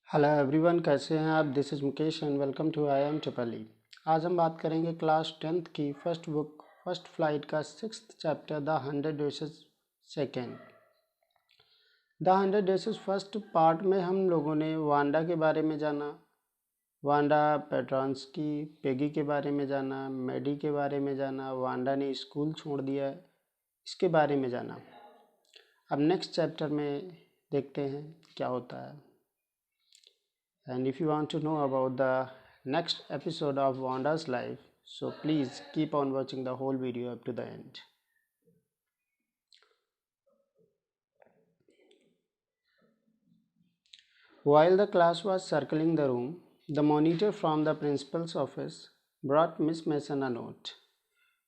Hello everyone, कैसे हैं आप। This is Mukesh and welcome to I M triple E. आज हम बात करेंगे क्लास 10th की फर्स्ट बुक फर्स्ट फ्लाइट का 6th chapter the 100 races second. The 100 races first part में हम लोगों ने वांडा के बारे में जाना, वांडा पेट्रॉन्स्की पेगी के बारे में जाना, मेडी के बारे में जाना, वांडा ने स्कूल छोड़ दिया इसके बारे में जाना। अब नेक्स्ट चैप्टर में देखते हैं क्या होता है। And if you want to know about the next episode of Wanda's life, so please keep on watching the whole video up to the end. While the class was circling the room, the monitor from the principal's office brought Miss Mason a note.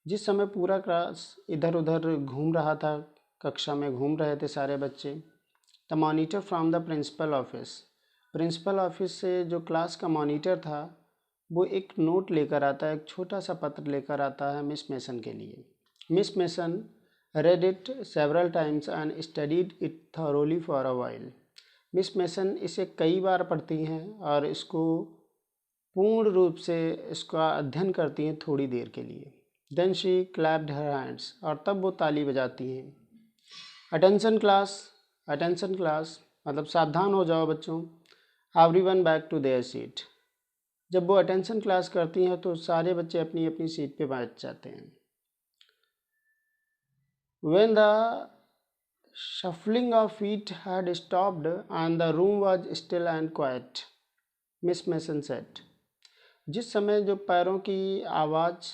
जिस समय पूरा class इधर उधर घूम रहा था, कक्षा में घूम रहे थे सारे बच्चे, the monitor from the principal office से जो क्लास का मॉनिटर था वो एक नोट लेकर आता है, एक छोटा सा पत्र लेकर आता है मिस मेसन के लिए। Miss mason read it several times and studied it thoroughly for a while. Miss mason इसे कई बार पढ़ती हैं और इसको पूर्ण रूप से इसका अध्ययन करती हैं थोड़ी देर के लिए। Then she clapped her hands, और तब वो ताली बजाती हैं। अटेंशन क्लास मतलब सावधान हो जाओ बच्चों। Everyone back to their seat. जब वो अटेंशन क्लास करती हैं तो सारे बच्चे अपनी अपनी सीट पे बैठ जाते हैं। When the shuffling of feet had stopped and the room was still and quiet, Miss Mason said. जिस समय जो पैरों की आवाज़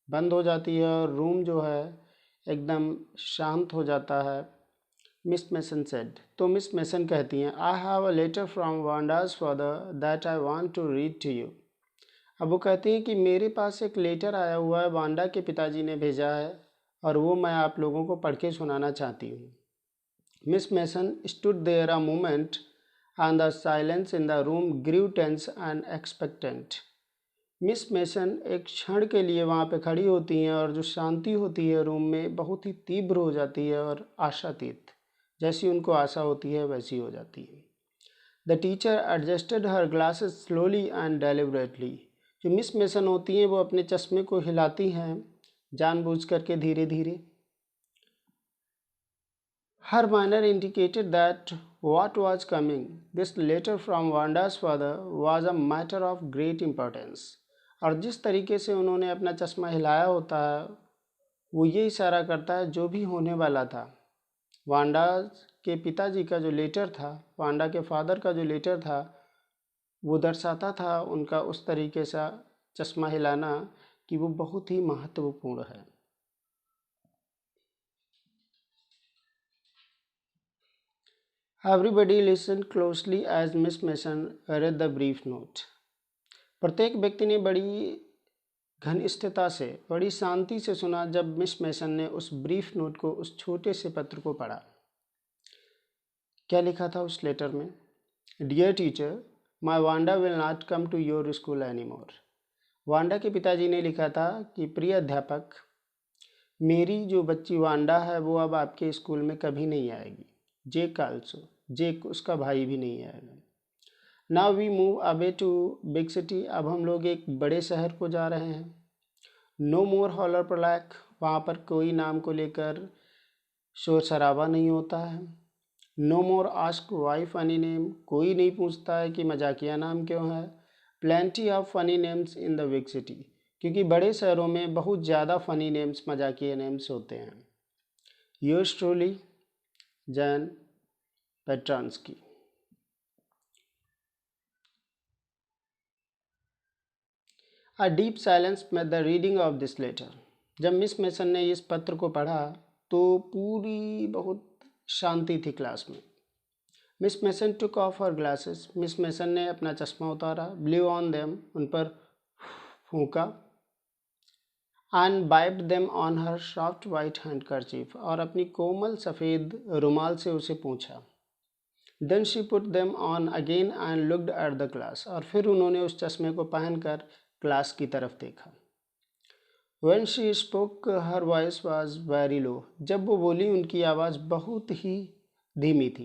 बंद हो जाती है और रूम जो है एकदम शांत हो जाता है, मिस मेसन सेड, तो मिस मेसन कहती हैं, I have a letter from Wanda's father that I want to read to you. अब वो कहती हैं कि मेरे पास एक लेटर आया हुआ है, वांडा के पिताजी ने भेजा है और वो मैं आप लोगों को पढ़ के सुनाना चाहती हूँ। Miss Mason stood there a moment and the silence in the room grew tense and expectant. Miss Mason एक क्षण के लिए वहाँ पे खड़ी होती हैं और जो शांति होती है रूम में बहुत ही तीव्र हो जाती है और आशातीत, जैसी उनको आशा होती है वैसी हो जाती है। The teacher adjusted her glasses slowly and deliberately. जो मिस मेसन होती हैं वो अपने चश्मे को हिलाती हैं जानबूझ करके धीरे धीरे। Her manner indicated that what was coming. This letter from Wanda's father was a matter of great importance. और जिस तरीके से उन्होंने अपना चश्मा हिलाया होता है वो ये इशारा करता है जो भी होने वाला था। वांडा के पिताजी का जो लेटर था, वांडा के फादर का जो लेटर था, वो दर्शाता था उनका उस तरीके से चश्मा हिलाना कि वो बहुत ही महत्वपूर्ण है। Everybody listened closely as Miss Mason read the brief note. प्रत्येक व्यक्ति ने बड़ी घनिष्ठता से, बड़ी शांति से सुना जब मिस मेसन ने उस ब्रीफ नोट को, उस छोटे से पत्र को पढ़ा। क्या लिखा था उस लेटर में? Dear teacher, my Wanda will not come to your school any more. Wanda के पिताजी ने लिखा था कि प्रिय अध्यापक, मेरी जो बच्ची वांडा है वो अब आपके स्कूल में कभी नहीं आएगी। जेक आल्सो, जेक उसका भाई भी नहीं आएगा। Now we move away to big city. अब हम लोग एक बड़े शहर को जा रहे हैं। नो मोर हॉलर प्रलैक, वहाँ पर कोई नाम को लेकर शोर शराबा नहीं होता है। No more ask why funny name, कोई नहीं पूछता है कि मजाकिया नाम क्यों है। Plenty of funny names in the big city, क्योंकि बड़े शहरों में बहुत ज़्यादा फनी नेम्स, मजाकिया नेम्स होते हैं। Yours truly, Jan Petronski. A deep silence met the reading of this letter. जब मिस मेसन ने इस पत्र को पढ़ा तो पूरी बहुत शांति थी क्लास में। Miss Mason took off her glasses, Miss Mason ने अपना चश्मा उतारा, ब्लू ऑन देम, उन पर फूंका, and wiped them on her soft white handkerchief, और अपनी कोमल सफ़ेद रुमाल से उसे पूछा। Then she put them on again and looked at the class, और फिर उन्होंने उस चश्मे को पहनकर क्लास की तरफ देखा। When she spoke, her voice was very low. जब वो बोली उनकी आवाज़ बहुत ही धीमी थी।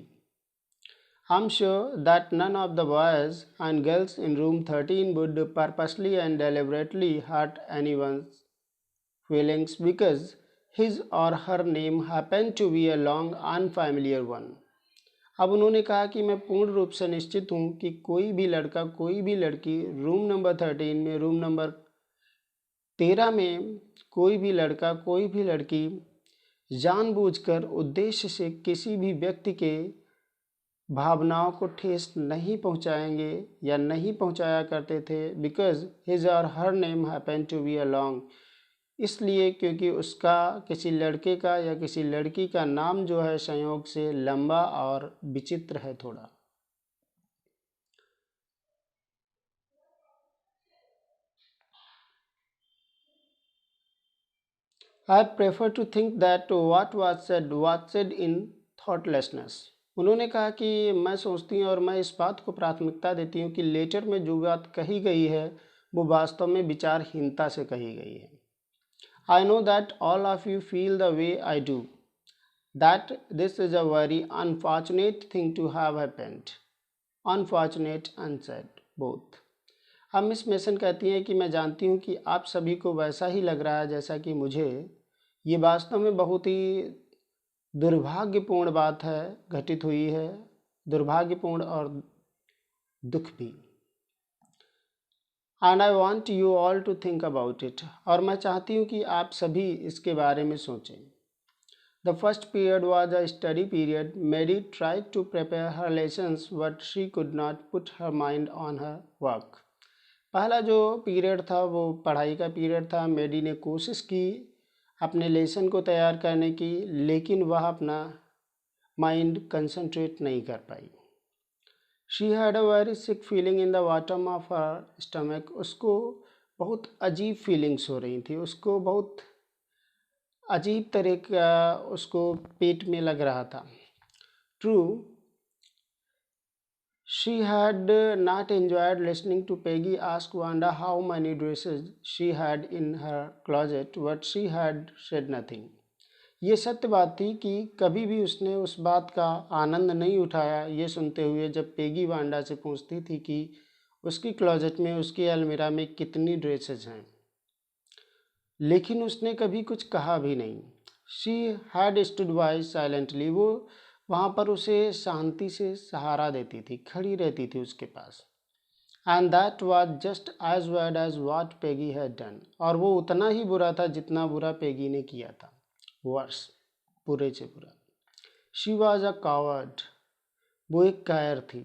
I'm sure that none of the boys and girls in room 13 would purposely and deliberately hurt anyone's feelings because his or her name happened to be a long unfamiliar one. अब उन्होंने कहा कि मैं पूर्ण रूप से निश्चित हूँ कि कोई भी लड़का कोई भी लड़की रूम नंबर 13 में रूम नंबर 13 में कोई भी लड़का कोई भी लड़की जानबूझकर उद्देश्य से किसी भी व्यक्ति के भावनाओं को ठेस नहीं पहुंचाएंगे या नहीं पहुंचाया करते थे because his or her name happen to be a long, इसलिए क्योंकि उसका किसी लड़के का या किसी लड़की का नाम जो है संयोग से लंबा और विचित्र है थोड़ा. I prefer to think that what was said in thoughtlessness. उन्होंने कहा कि मैं सोचती हूँ और मैं इस बात को प्राथमिकता देती हूँ कि लेटर में जो बात कही गई है वो वास्तव में विचारहीनता से कही गई है. I know that all of you feel the way I do, that this is a very unfortunate thing to have happened. Unfortunate and sad, both. अब मिस मेसन कहती हैं कि मैं जानती हूँ कि आप सभी को वैसा ही लग रहा है जैसा कि मुझे. ये वास्तव में बहुत ही दुर्भाग्यपूर्ण बात है, घटित हुई है, दुर्भाग्यपूर्ण और दुख भी. And I want you all to think about it, और मैं चाहती हूँ कि आप सभी इसके बारे में सोचें. The first period was a study period. Maddie tried to prepare her lessons but she could not put her mind on her work. पहला जो पीरियड था वो पढ़ाई का पीरियड था. मेडी ने कोशिश की अपने लेसन को तैयार करने की, लेकिन वह अपना माइंड कंसंट्रेट नहीं कर पाई. She had a very sick feeling in the bottom of her stomach. उसको बहुत अजीब फीलिंग्स हो रही थी, उसको बहुत अजीब तरह का उसको पेट में लग रहा था. True, she had not enjoyed listening to Peggy ask Wanda how many dresses she had in her closet, but she had said nothing. ये सत्य बात थी कि कभी भी उसने उस बात का आनंद नहीं उठाया ये सुनते हुए जब पेगी वांडा से पूछती थी कि उसकी क्लोजेट में, उसकी अलमीरा में कितनी ड्रेसेस हैं, लेकिन उसने कभी कुछ कहा भी नहीं. She had stood by silently. वो वहाँ पर उसे शांति से सहारा देती थी, खड़ी रहती थी उसके पास. And that was just as bad as what Peggy had done. और वो उतना ही बुरा था जितना बुरा पेगी ने किया था. वर्स, बुरे से बुरा. She was a coward. वो एक कायर थी.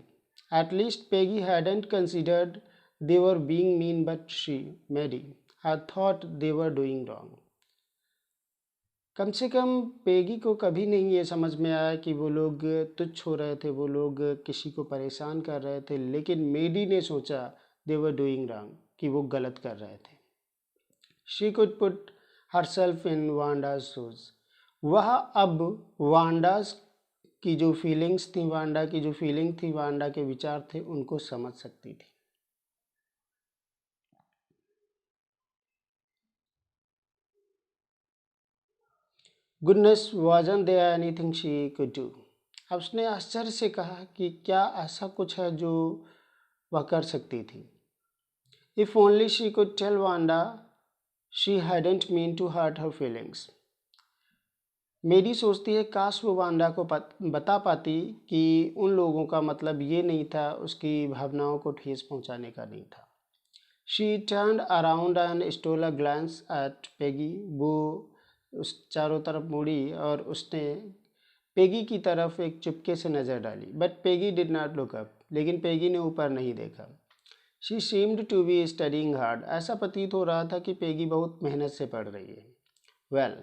At least Peggy hadn't considered they were being mean, but she, Maddie, had thought they were doing wrong. कम से कम पेगी को कभी नहीं ये समझ में आया कि वो लोग तुच्छ हो रहे थे, वो लोग किसी को परेशान कर रहे थे, लेकिन मेडी ने सोचा दे वर डूइंग रॉन्ग, कि वो गलत कर रहे थे. She could put herself in Wanda's shoes. वह अब वांडाज की जो फीलिंग्स थी, वांडा की जो फीलिंग थी, वांडा के विचार थे, उनको समझ सकती थी. Goodness wasn't there anything she could do. अब उसने आश्चर्य से कहा कि क्या ऐसा कुछ है जो वह कर सकती थी. If only she could tell Wanda she hadn't meant to hurt her feelings. मेरी सोचती है काश वो वांडा को बता पाती कि उन लोगों का मतलब ये नहीं था, उसकी भावनाओं को ठेस पहुंचाने का नहीं था. She turned around and stole a glance at Peggy. वो उस चारों तरफ मुड़ी और उसने पेगी की तरफ एक चुपके से नज़र डाली. But Peggy did not look up. लेकिन पेगी ने ऊपर नहीं देखा. She seemed to be studying hard. ऐसा प्रतीत हो रहा था कि पेगी बहुत मेहनत से पढ़ रही है. Well,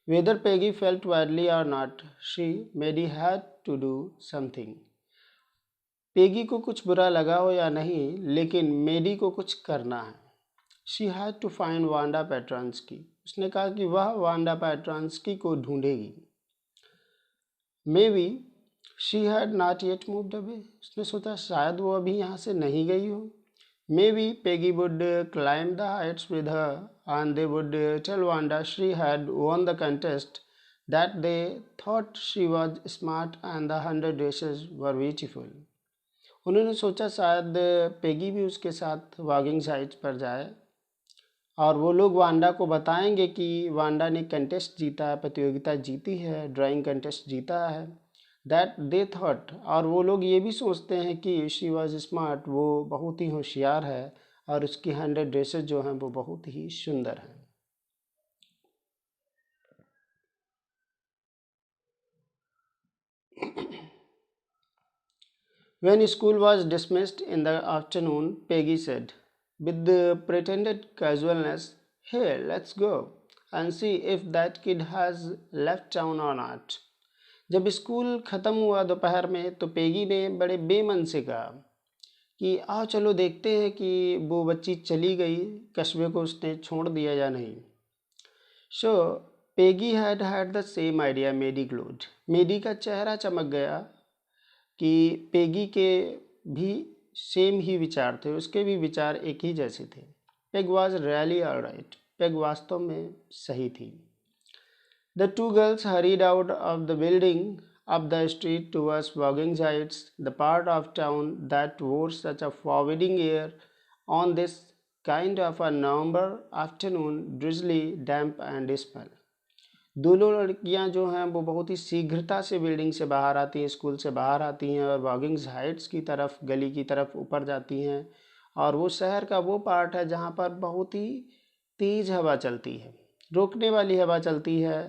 whether Peggy felt badly or not, she, Maddie had to do something. Peggy को कुछ बुरा लगा हो या नहीं, लेकिन मेडी को कुछ करना है. She had to find Wanda Petronski. उसने कहा कि वह वांडा पेट्रांस्की को ढूंढेगी. Maybe she had not yet moved away. उसने सोचा शायद वो अभी यहाँ से नहीं गई हो. Maybe Peggy would climb the heights with her and they would tell Wanda she had won the contest that they thought she was smart and the 100 dresses were beautiful. उन्होंने सोचा शायद पेगी भी उसके साथ vlogging sites पर जाए और वो लोग वांडा को बताएंगे कि वांडा ने कंटेस्ट जीता है, प्रतियोगिता जीती है, ड्राइंग कंटेस्ट जीता है। दैट दे थॉट, और वो लोग ये भी सोचते हैं कि शी वॉज स्मार्ट, वो बहुत ही होशियार है और उसकी 100 ड्रेसेस जो हैं वो बहुत ही सुंदर हैं। When school was dismissed in the afternoon, Peggy said, with the pretended casualness, "Hey, let's go and see if that kid has left town or not." जब स्कूल ख़त्म हुआ दोपहर में तो पेगी ने बड़े बेमन से कहा कि आओ चलो देखते हैं कि वो बच्ची चली गई, कस्बे को उसने छोड़ दिया या नहीं। So Peggy had had the same idea, Maddie glowed. Maddie का चेहरा चमक गया कि पेगी के भी सेम ही विचार थे, उसके भी विचार एक ही जैसे थे। Peg was really alright, peg वास्तव में सही थी। The two girls hurried out of the building up the street towards Wogging Heights, the part of town that wore such a forbidding air on this kind of a November afternoon, drizzly, damp and dismal. दोनों लड़कियां जो हैं वो बहुत ही शीघ्रता से building से बाहर आती हैं, स्कूल से बाहर आती हैं और वॉगिंग्स हाइट्स की तरफ, गली की तरफ ऊपर जाती हैं। और वो शहर का वो पार्ट है जहाँ पर बहुत ही तेज़ हवा चलती है, रोकने वाली हवा चलती है।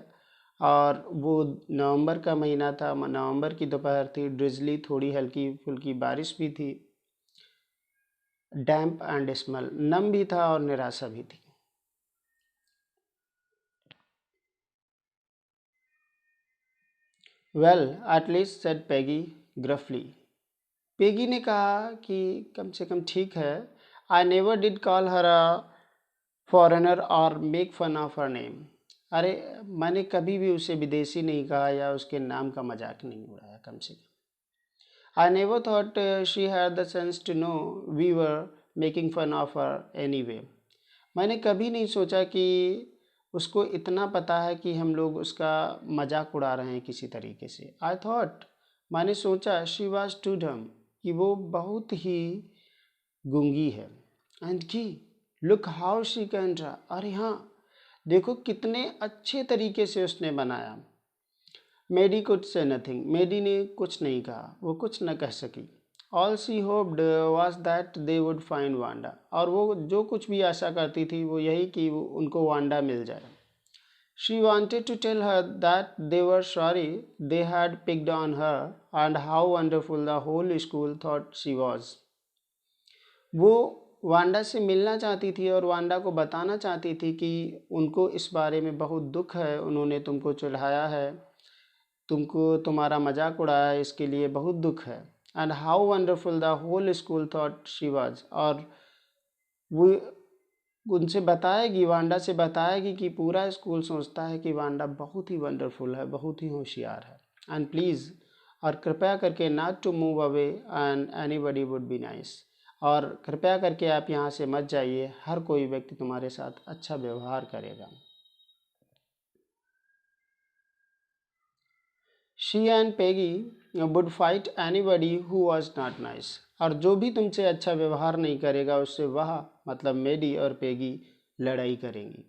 और वो नवंबर का महीना था, नवंबर की दोपहर थी, ड्रिजली, थोड़ी हल्की फुल्की बारिश भी थी, डैम्प एंड स्मेल, नम भी था और निराशा भी थी। Well at least said Peggy gruffly. Peggy ने कहा कि कम से कम ठीक है। I never did call her a foreigner or make fun of her name. अरे मैंने कभी भी उसे विदेशी नहीं कहा या उसके नाम का मजाक नहीं उड़ाया, कम से कम। I never thought she had the sense to know we were making fun of her anyway. मैंने कभी नहीं सोचा कि उसको इतना पता है कि हम लोग उसका मजाक उड़ा रहे हैं किसी तरीके से। आई थॉट, मैंने सोचा, शी वॉज टू डम, कि वो बहुत ही गूंगी है। एंड की look how she can draw, अरे हाँ देखो कितने अच्छे तरीके से उसने बनाया। मेडी कुड से नथिंग, मेडी ने कुछ नहीं कहा, वो कुछ न कह सकी। All she hoped was that they would find Wanda, और वो जो कुछ भी आशा करती थी वो यही कि उनको वांडा मिल जाए। She wanted to tell her that they were sorry they had picked on her and how wonderful the whole school thought she was. वो वांडा से मिलना चाहती थी और वांडा को बताना चाहती थी कि उनको इस बारे में बहुत दुख है, उन्होंने तुमको चिढ़ाया है, तुमको तुम्हारा मजाक उड़ाया है, इसके लिए बहुत दुख है। And how wonderful the whole school thought she was, और वो उनसे बताएगी, वांडा से बताएगी कि पूरा स्कूल सोचता है कि वांडा बहुत ही वंडरफुल है, बहुत ही होशियार है। एंड प्लीज़, और कृपया करके, not to move away and anybody would be nice, और कृपया करके आप यहाँ से मत जाइए, हर कोई व्यक्ति तुम्हारे साथ अच्छा व्यवहार करेगा। She and Peggy would fight anybody who was not nice, और जो भी तुमसे अच्छा व्यवहार नहीं करेगा उससे वह, मतलब मेडी और पेगी, लड़ाई करेंगी।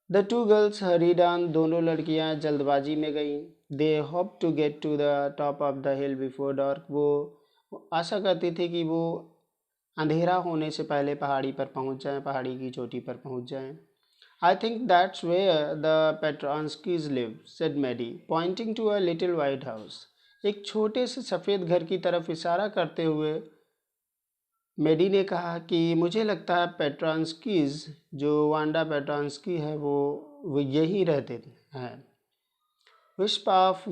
The two girls hurried on, दोनों लड़कियां जल्दबाजी में गईं। They hope to get to the top of the hill before dark, वो आशा करती थी कि वो अंधेरा होने से पहले पहाड़ी पर पहुंच जाएं, पहाड़ी की चोटी पर पहुंच जाएं। I think that's where the Petronskis live, said Maddie, pointing to a little white house. एक छोटे से सफ़ेद घर की तरफ इशारा करते हुए मेडी ने कहा कि मुझे लगता है पेट्रॉन्स्कीज, जो वांडा पेट्रॉन्स्की है, वो यहीं रहते हैं। Wisp of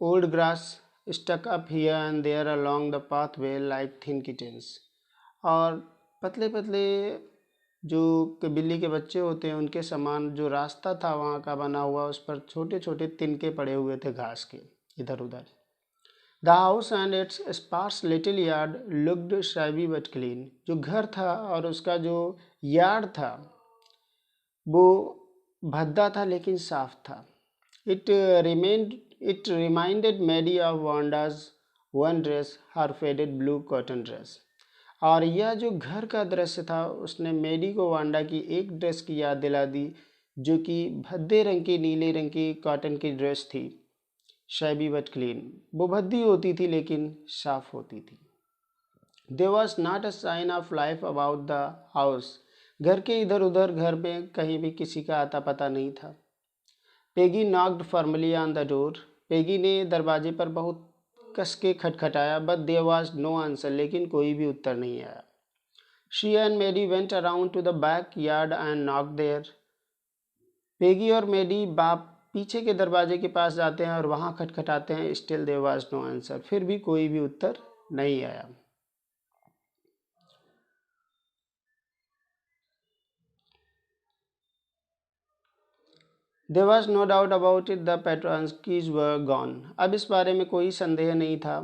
old grass stuck up here and there along the pathway like thin kittens. और पतले पतले जो बिल्ली के बच्चे होते हैं उनके समान जो रास्ता था वहाँ का बना हुआ, उस पर छोटे छोटे तिनके पड़े हुए थे घास के इधर उधर। The house and its sparse little yard looked shabby but clean, जो घर था और उसका जो यार्ड था वो भद्दा था लेकिन साफ था। It reminded Maddie of Wanda's one dress, her faded blue cotton dress. और यह जो घर का दृश्य था उसने मेडी को वांडा की एक ड्रेस की याद दिला दी जो कि भद्दे रंग की नीले रंग की कॉटन की ड्रेस थी। शैबी बट क्लीन, वो भद्दी होती थी लेकिन साफ होती थी। There was not a sign of life about the house, घर के इधर उधर घर में कहीं भी किसी का आता पता नहीं था। Peggy knocked formally on the door, Peggy ने दरवाजे पर बहुत कस के खटखटाया, but there was no answer, लेकिन कोई भी उत्तर नहीं आया। She and Maddy went around to the back yard and knock there, Peggy और मेडी बाप पीछे के दरवाजे के पास जाते हैं और वहाँ खटखटाते हैं। Still there was no answer, फिर भी कोई भी उत्तर नहीं आया। There was no doubt about it, the Petronskis were gone. अब इस बारे में कोई संदेह नहीं था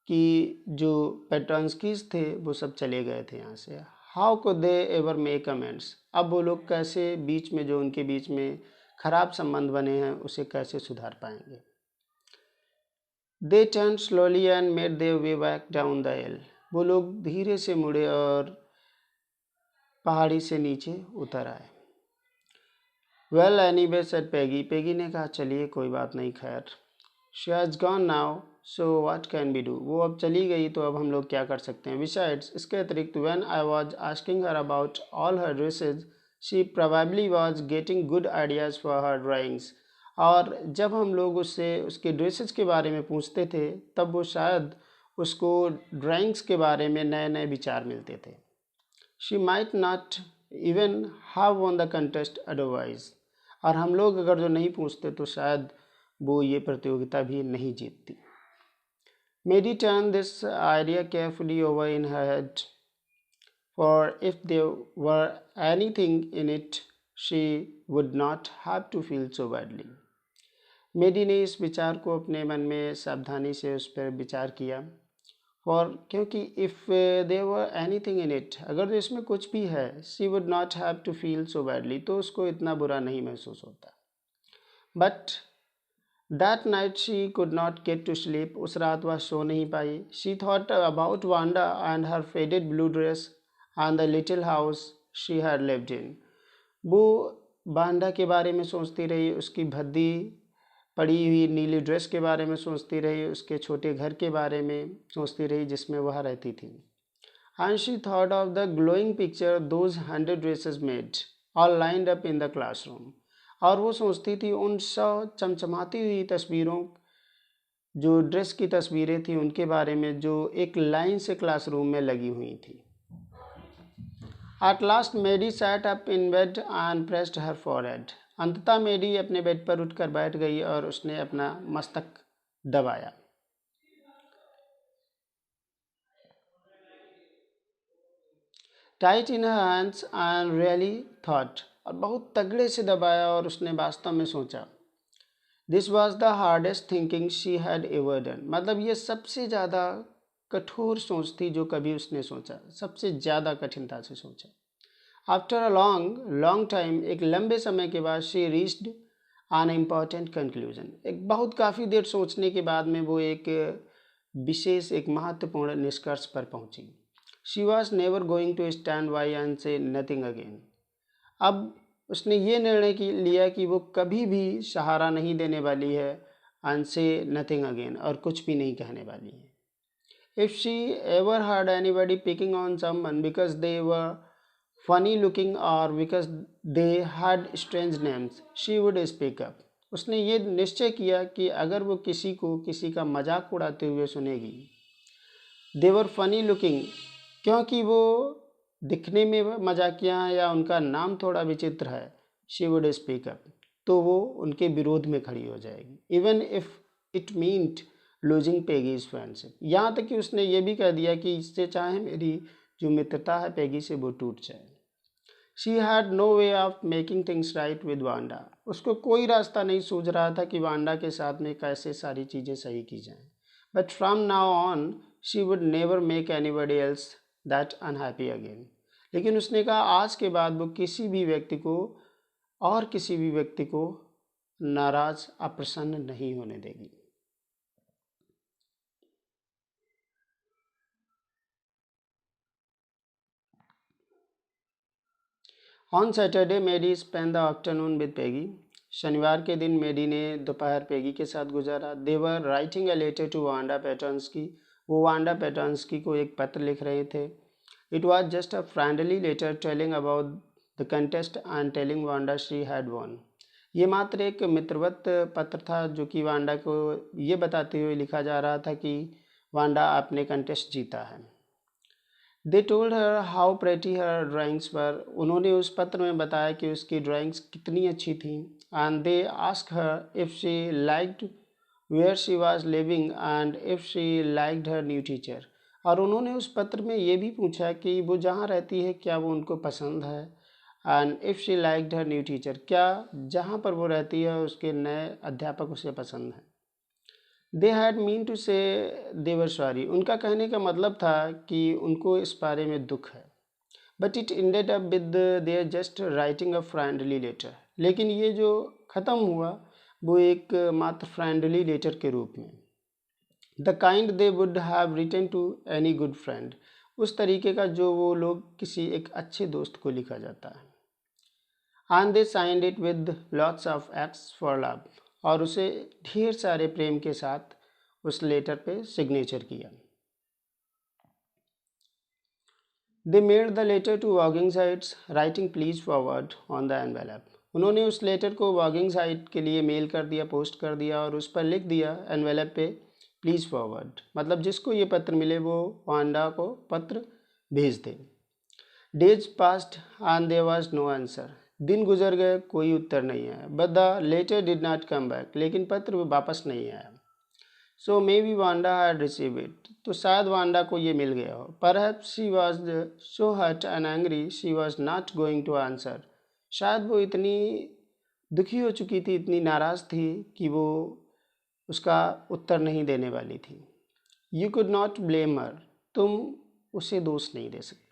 कि जो पेट्रॉन्स्कीज थे वो सब चले गए थे यहाँ से। How could they ever make amends, अब वो लोग कैसे बीच में जो उनके बीच में खराब संबंध बने हैं उसे कैसे सुधार पाएंगे। They turn slowly and made their way back down the हिल, वो लोग धीरे से मुड़े और पहाड़ी से नीचे उतर आए। Well anyway said Peggy, Peggy ने कहा चलिए कोई बात नहीं, खैर। She has gone now so what can be do, वो अब चली गई तो अब हम लोग क्या कर सकते हैं। बिसाइड्स, इसके अतिरिक्त when I was asking her about all her dresses she probably was getting good ideas for her drawings, और जब हम लोग उससे उसके ड्रेसेस के बारे में पूछते थे तब वो शायद उसको ड्राइंग्स के बारे में नए नए विचार मिलते थे। She might not even have won the contest otherwise, और हम लोग अगर जो नहीं पूछते तो शायद वो ये प्रतियोगिता भी नहीं जीतती। Maddie turned this idea carefully over in her head, for if there were anything in it she would not have to feel so badly. Maddie ने इस विचार को अपने मन में सावधानी से उस पर विचार किया, और क्योंकि if there were anything in it, अगर इसमें कुछ भी है, she would not have to feel so badly, तो उसको इतना बुरा नहीं महसूस होता। But that night she could not get to sleep, उस रात वह सो नहीं पाई। She thought about Wanda and her faded blue dress and the little house she had lived in, वो वांडा के बारे में सोचती रही, उसकी भद्दी पड़ी हुई नीली ड्रेस के बारे में सोचती रही, उसके छोटे घर के बारे में सोचती रही जिसमें वह रहती थी। And she thought of the glowing picture those 100 dresses made all lined up in the classroom, और वो सोचती थी उन 100 चमचमाती हुई तस्वीरों, जो ड्रेस की तस्वीरें थी उनके बारे में जो एक लाइन से क्लासरूम में लगी हुई थी। At last Maddy sat up in bed and pressed her forehead, अंततः मेडी अपने बेड पर उठकर बैठ गई और उसने अपना मस्तक दबाया। Tight in her hands and really thought, और बहुत तगड़े से दबाया और उसने वास्तव में सोचा। This was the hardest thinking she had ever done, मतलब ये सबसे ज़्यादा कठोर सोच थी जो कभी उसने सोचा, सबसे ज़्यादा कठिनता से सोचा। आफ्टर अ लॉन्ग टाइम, एक लंबे समय के बाद, she reached an important conclusion, एक बहुत काफ़ी देर सोचने के बाद में वो एक विशेष एक महत्वपूर्ण निष्कर्ष पर पहुंची। She was never going to stand by and say nothing again, अब उसने ये निर्णय लिया कि वो कभी भी सहारा नहीं देने वाली है एंड से नथिंग अगेन, और कुछ भी नहीं कहने वाली है। If she ever heard anybody picking on someone because they were funny looking or because they had strange names she would speak up, उसने ये निश्चय किया कि अगर वो किसी को किसी का मजाक उड़ाते हुए सुनेगी, दे वर फनी लुकिंग, क्योंकि वो दिखने में मजाकिया हैं या उनका नाम थोड़ा विचित्र है, शी वुड स्पीक अप, तो वो उनके विरोध में खड़ी हो जाएगी। Even if it meant losing Peggy's friendship, यहाँ तक कि उसने ये भी कह दिया कि इससे चाहे मेरी जो मित्रता है पेगी से वो टूट जाए। She had no way of making things right with Wanda, उसको कोई रास्ता नहीं सूझ रहा था कि वांडा के साथ में कैसे सारी चीज़ें सही की जाएं। But from now on she would never make anybody else that unhappy again, लेकिन उसने कहा आज के बाद वो किसी भी व्यक्ति को नाराज अप्रसन्न नहीं होने देगी। On Saturday Maddy spend the afternoon with Peggy. शनिवार के दिन मेडी ने दोपहर पेगी के साथ गुजारा। They were writing a letter to Wanda Petronski. वो वांडा पेटर्न्स्की को एक पत्र लिख रहे थे। It was just a friendly letter telling about the contest and telling Wanda she had won. ये मात्र एक मित्रवत पत्र था जो कि वांडा को ये बताते हुए लिखा जा रहा था कि वांडा आपने कंटेस्ट जीता है। They told her how pretty her drawings पर। उन्होंने उस पत्र में बताया कि उसकी ड्राइंग्स कितनी अच्छी थी। And they ask her if she liked where she was living and if she liked her new teacher. और उन्होंने उस पत्र में ये भी पूछा कि वो जहाँ रहती है क्या वो उनको पसंद है। And if she liked her new teacher, क्या जहाँ पर वो रहती है उसके नए अध्यापक उसे पसंद हैं। दे हैड मीन टू से देवर सॉरी। उनका कहने का मतलब था कि उनको इस बारे में दुख है। But it ended up with their just writing a friendly letter. लेकिन ये जो ख़त्म हुआ वो एक मात्र फ्रेंडली लेटर के रूप में। The kind they would have written to any good friend. उस तरीके का जो वो लोग किसी एक अच्छे दोस्त को लिखा जाता है। And they signed it with lots of x for love. और उसे ढेर सारे प्रेम के साथ उस लेटर पे सिग्नेचर किया। They made the letter to वॉगिंग Heights writing please forward on the envelope. उन्होंने उस लेटर को वॉगिंग साइट के लिए मेल कर दिया, पोस्ट कर दिया और उस पर लिख दिया एनवेलप पे प्लीज़ फॉरवर्ड। मतलब जिसको ये पत्र मिले वो वांडा को पत्र भेज दे। Days passed and there was no answer. दिन गुजर गए, कोई उत्तर नहीं आया। But the letter did not come back. लेकिन पत्र वापस नहीं आया। So maybe Wanda had received it. तो शायद वांडा को ये मिल गया हो। Perhaps she was so hurt and angry she was not going to answer. शायद वो इतनी दुखी हो चुकी थी, इतनी नाराज़ थी कि वो उसका उत्तर नहीं देने वाली थी। यू कुड नॉट ब्लेम हर। तुम उसे दोष नहीं दे सकते।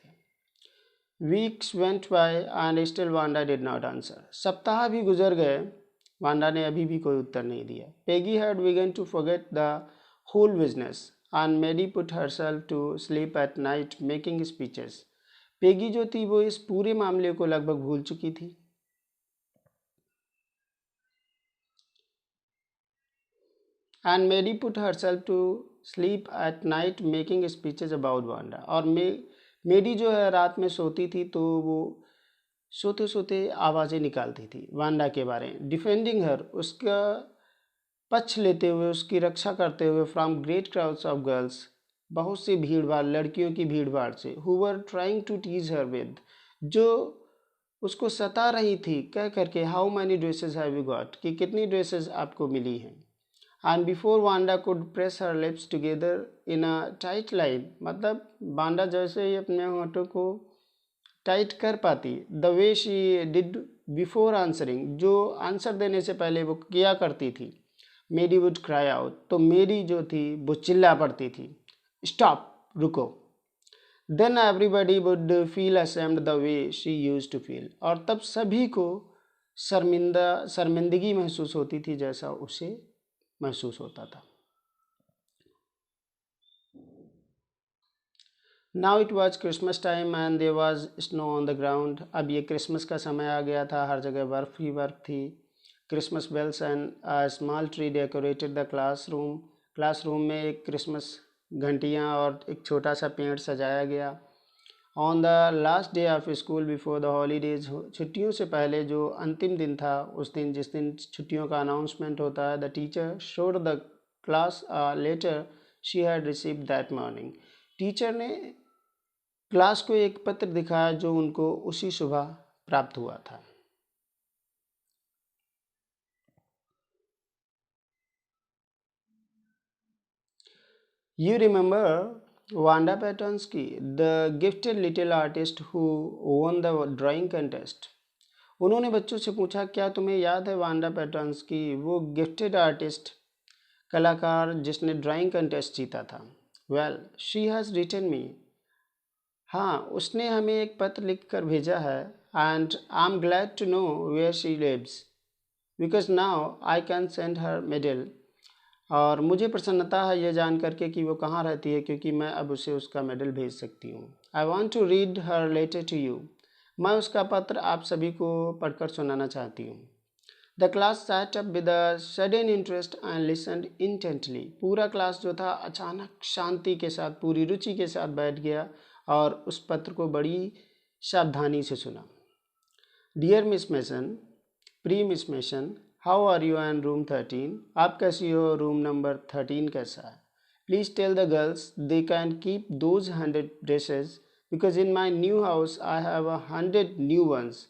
Weeks went by and still Wanda did not answer. सप्ताह भी गुजर गए, वांडा ने अभी भी कोई उत्तर नहीं दिया। Peggy had begun to forget the whole business and Maddy put herself to sleep at night making speeches. Peggy जो थी वो इस पूरे मामले को लगभग भूल चुकी थी। And Maddy put herself to sleep at night making speeches about Wanda. और मेडी जो है रात में सोती थी तो वो सोते सोते आवाज़ें निकालती थी वांडा के बारे में। डिफेंडिंग हर, उसका पक्ष लेते हुए, उसकी रक्षा करते हुए। From great crowds of girls, बहुत सी भीड़ भाड़, लड़कियों की भीड़ भाड़ से। Who were trying to tease her with, जो उसको सता रही थी कह करके how many dresses have you got, कि कितनी ड्रेसेस आपको मिली हैं। And before Wanda could press her lips together in a tight line. मतलब वांडा जैसे ही अपने होठों को टाइट कर पाती, the way she did before answering, जो आंसर देने से पहले वो किया करती थी। मेरी वुड क्राई आउट, तो मेरी जो थी वो चिल्ला पड़ती थी, स्टॉप, रुको। Then everybody would feel ashamed the way she use to feel. और तब सभी को शर्मिंदगी महसूस होती थी जैसा उसे महसूस होता था। Now it was Christmas time and there was snow on the ground. अब ये क्रिसमस का समय आ गया था, हर जगह बर्फ़ ही बर्फ़ थी। Christmas bells and a small tree decorated the classroom. Classroom में एक क्रिसमस घंटियाँ और एक छोटा सा पेड़ सजाया गया। On the last day of school before the holidays, छुट्टियों से पहले जो अंतिम दिन था, उस दिन जिस दिन छुट्टियों का अनाउंसमेंट होता है, the teacher showed the class letter she had received that morning. Teacher ने क्लास को एक पत्र दिखाया जो उनको उसी सुबह प्राप्त हुआ था। You remember Wanda Patansky, the gifted little artist who won the drawing contest? उन्होंने बच्चों से पूछा, क्या तुम्हें याद है वांडा पैटर्न्स्की, वो गिफ्टेड आर्टिस्ट, कलाकार जिसने ड्राइंग कंटेस्ट जीता था? Well, she has written me. हाँ, उसने हमें एक पत्र लिख कर भेजा है। And I am glad to know where she lives. Because now I can send her medal. और मुझे प्रसन्नता है यह जान करके कि वो कहाँ रहती है, क्योंकि मैं अब उसे उसका मेडल भेज सकती हूँ। I want to read her letter to you. मैं उसका पत्र आप सभी को पढ़कर सुनाना चाहती हूँ। The class sat up with a sudden interest and listened intently. पूरा क्लास जो था अचानक शांति के साथ, पूरी रुचि के साथ बैठ गया और उस पत्र को बड़ी सावधानी से सुना। डियर मिस मेसन, प्री Miss Mason, how are you and room 13? आप कैसी हो? रूम नंबर 13 कैसा है? Please tell the girls they can keep those 100 dresses because in my new house I have 100 new ones.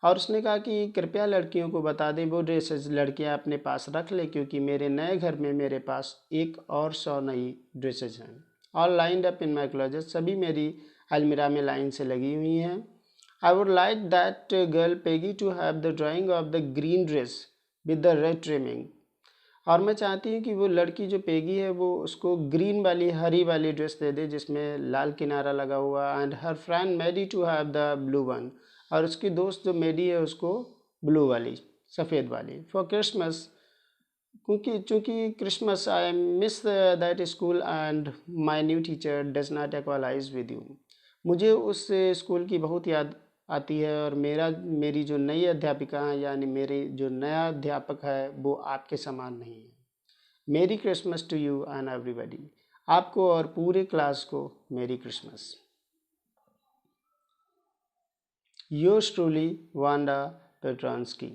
और उसने कहा कि कृपया लड़कियों को बता दें वो ड्रेसेस लड़कियां अपने पास रख लें, क्योंकि मेरे नए घर में मेरे पास एक और 100 नई ड्रेसेस हैं। All lined up in my closet. सभी मेरी अलमीरा में लाइन से लगी हुई हैं। I would like that girl Peggy to have the drawing of the green dress with the red trimming. और मैं चाहती हूँ कि वो लड़की जो पेगी है वो उसको ग्रीन वाली, हरी वाली ड्रेस दे दे जिसमें लाल किनारा लगा हुआ। And her friend Maddy to have the blue one. और उसकी दोस्त जो मेडी है उसको ब्लू वाली, सफ़ेद वाली। फॉर क्रिसमस, क्योंकि चूँकि Christmas I miss that school and my new teacher does not equalize with you. मुझे उस स्कूल की बहुत याद आती है और मेरी जो नई अध्यापिका हैं, यानी मेरी जो नया अध्यापक है, वो आपके समान नहीं है। Merry Christmas to you and everybody. आपको और पूरे क्लास को merry Christmas. Yours truly, Wanda Petronski.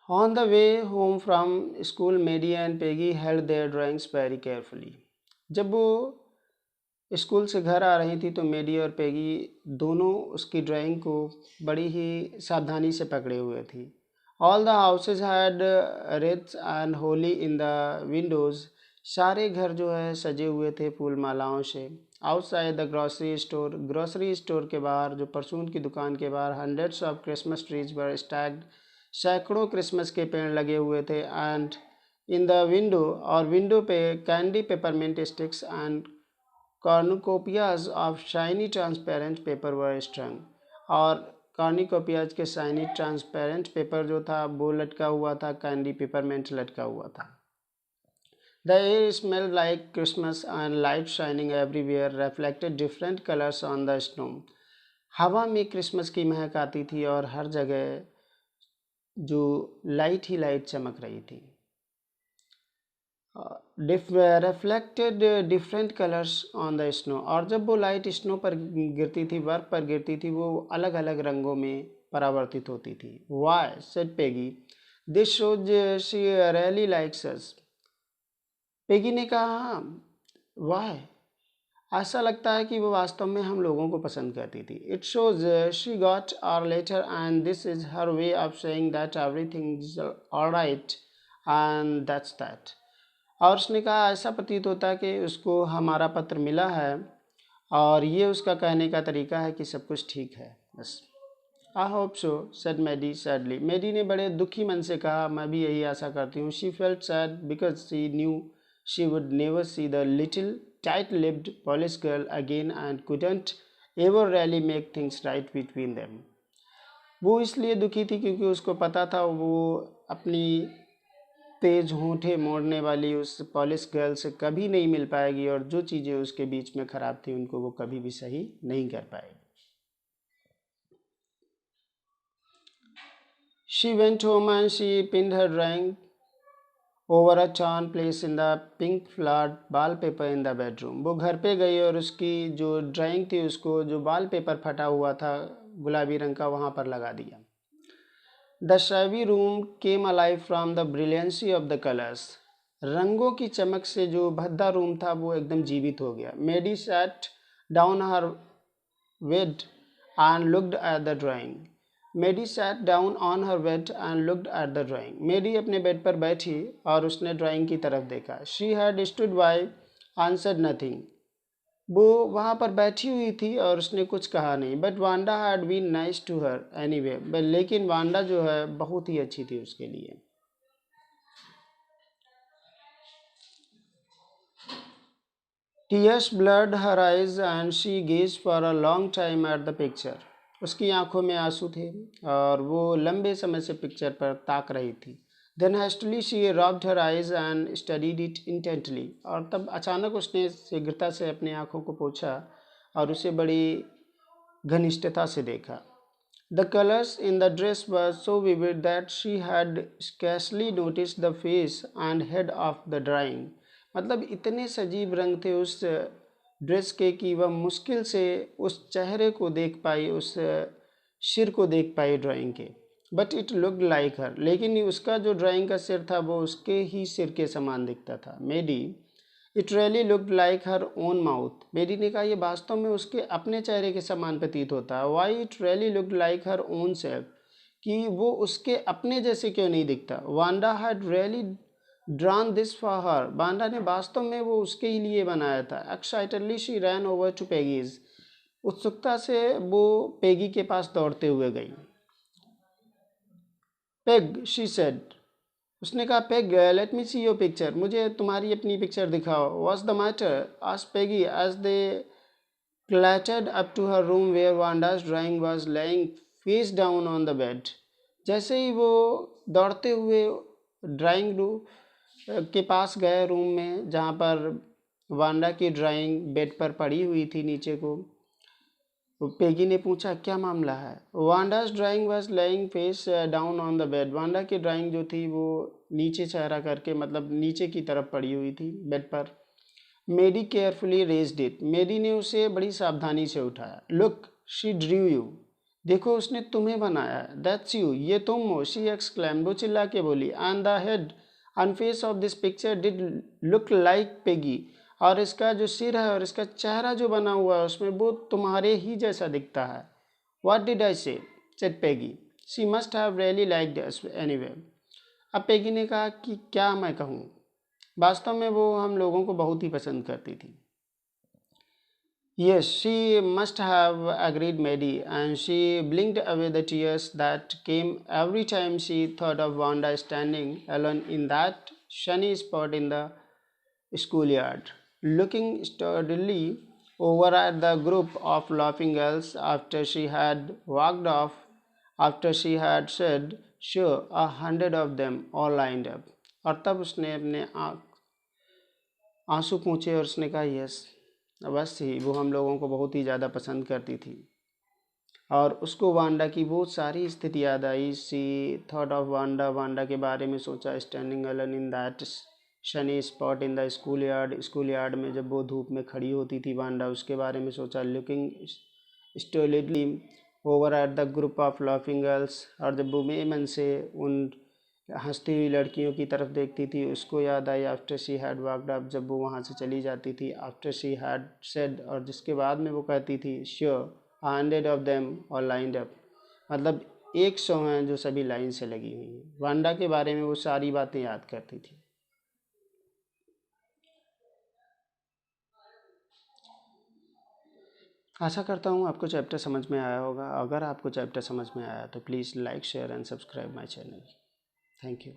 On the way home from school, Maddie and Peggy held their drawings very carefully. जब वो स्कूल से घर आ रही थी तो मेडी और पेगी दोनों उसकी ड्राइंग को बड़ी ही सावधानी से पकड़े हुए थी। All the houses had wreaths and holly in the windows. सारे घर जो है सजे हुए थे फूल मालाओं से। आउटसाइड द ग्रॉसरी स्टोर के बाहर, जो परचून की दुकान के बाहर, hundreds of Christmas trees were stacked. सैकड़ों क्रिसमस के पेड़ लगे हुए थे। एंड इन द विंडो, और विंडो पे candy peppermint sticks and cornucopias of shiny transparent paper were strung. और कॉर्निकोपियाज के शाइनी ट्रांसपेरेंट पेपर जो था वो लटका हुआ था, कैंडी पेपरमेंट लटका हुआ था। The air smell like Christmas and light shining everywhere reflected different colours on the snow. हवा में क्रिसमस की महक आती थी और हर जगह जो लाइट ही लाइट चमक रही थी। Reflected different colours on the snow. और जब वो लाइट स्नो पर गिरती थी, बर्फ पर गिरती थी, वो अलग अलग रंगों में परावर्तित होती थी। Why said Peggy, this shows she really likes us. पेगी ने कहा, वाई, ऐसा लगता है कि वो वास्तव में हम लोगों को पसंद करती थी। It shows she got hour later and this is her way of saying that everything is alright and that's that. और उसने कहा, ऐसा प्रतीत होता है कि उसको हमारा पत्र मिला है और ये उसका कहने का तरीका है कि सब कुछ ठीक है, बस। I hope so said Maddie sadly. Maddie ने बड़े दुखी मन से कहा, मैं भी यही आशा करती हूँ। She felt sad because she knew she would never see the little tight lipped polish girl again and couldn't ever really make things right between them. वो इसलिए दुखी थी क्योंकि उसको पता था वो अपनी तेज होंठे मोड़ने वाली उस पॉलिश गर्ल से कभी नहीं मिल पाएगी और जो चीज़ें उसके बीच में ख़राब थी उनको वो कभी भी सही नहीं कर पाएगी। She went home and she pinned her drawing over a torn place in the pink flowered wall paper in the bedroom. वो घर पे गई और उसकी जो ड्राइंग थी उसको, जो वॉल पेपर फटा हुआ था गुलाबी रंग का, वहाँ पर लगा दिया। The शावी room came alive from the brilliancy of the colours. रंगों की चमक से जो भद्दा रूम था वो एकदम जीवित हो गया। Maddie sat down her bed and looked at the drawing. Maddie sat down on her bed and looked at the drawing. Maddie अपने बेड पर बैठी और उसने ड्राइंग की तरफ देखा। She had stood by answered nothing. वो वहाँ पर बैठी हुई थी और उसने कुछ कहा नहीं। But Wanda had been nice to her anyway. लेकिन वांडा जो है बहुत ही अच्छी थी उसके लिए। Tears blurred her eyes and she gazed for a long time at the picture. उसकी आंखों में आंसू थे और वो लंबे समय से पिक्चर पर ताक रही थी। Then hastily she rubbed her eyes and studied it intently, और तब अचानक उसने शीघ्रता से अपनी आंखों को पोंछा और उसे बड़ी घनिष्ठता से देखा। The colors in the dress were so vivid that she had scarcely noticed the face and head of the drawing. मतलब इतने सजीव रंग थे उस ड्रेस के कि वह मुश्किल से उस चेहरे को देख पाई, उस सिर को देख पाई ड्राइंग के। बट इट लुक्ड लाइक हर, लेकिन उसका जो ड्राइंग का सिर था वो उसके ही सिर के समान दिखता था। Maddie, it really looked like her own mouth. Maddie ने कहा, ये वास्तव में उसके अपने चेहरे के समान प्रतीत होता है। Why it really looked like her own self, कि वो उसके अपने जैसे क्यों नहीं दिखता। Wanda had really drawn this for her, Wanda ने वास्तव में वो उसके ही लिए बनाया था। Excitedly she ran over to Peggy's, उत्सुकता से वो पेगी के पास दौड़ते हुए गई। पेग, शी सेड, उसने कहा, Peg let me see your picture, मुझे तुम्हारी अपनी पिक्चर दिखाओ। What's the matter, asked Peggy as they clattered up to her room where Wanda's drawing was lying face down on the bed. जैसे ही वो दौड़ते हुए ड्राइंग रूम के पास गए, रूम में जहाँ पर वांडा की ड्राइंग बेड पर पड़ी हुई थी नीचे को, पेगी ने पूछा, क्या मामला है। Wanda's drawing was lying face down on the bed, Wanda की ड्राइंग जो थी वो नीचे चेहरा करके, मतलब नीचे की तरफ पड़ी हुई थी बेड पर। मेडी केयरफुली रेज्ड इट, मेडी ने उसे बड़ी सावधानी से उठाया। लुक, शी ड्रू यू, देखो उसने तुम्हें बनाया है। दैट्स यू, ये तुम हो, शी एक्सक्लेम्ड, वो चिल्ला के बोली। And the head and face of this picture did look like Peggy, और इसका जो सिर है और इसका चेहरा जो बना हुआ है उसमें वो तुम्हारे ही जैसा दिखता है। व्हाट डिड आई से, said Peggy, she must have really liked us anyway. अब पेगी ने कहा कि क्या मैं कहूँ, वास्तव में वो हम लोगों को बहुत ही पसंद करती थी। Yes, she must have agreed Maddie, and she blinked away the tears that came every time she thought of Wanda standing alone in that sunny spot in the schoolyard, looking sturdily over at the group of laughing girls after she had walked off, after she had said, sure, 100 of them all lined up. और तब उसने अपने आंसू पूछे और उसने कहा, yes, बस ही वो हम लोगों को बहुत ही ज़्यादा पसंद करती थी। और उसको वांडा की वो सारी स्थिति याद आई। सी थॉट ऑफ वांडा, वांडा के बारे में सोचा। Standing alone in that Shani spot in the school yard, school yard में जब वो धूप में खड़ी होती थी वांडा, उसके बारे में सोचा। Looking stolidly over at the group of laughing girls, और जब वो बेमन से उन हंसती हुई लड़कियों की तरफ देखती थी, उसको याद आई। After she had walked up, जब वो वहाँ से चली जाती थी। आफ्टर शी हैड सेड, और जिसके बाद में वो कहती थी, श्योर 100 ऑफ देम और लाइंड अप, मतलब 100 हैं जो सभी लाइन से लगी हुई हैं। वांडा के बारे में वो सारी बातें याद करती थी। आशा करता हूँ आपको चैप्टर समझ में आया होगा। अगर आपको चैप्टर समझ में आया तो please like, share and subscribe my channel. Thank you.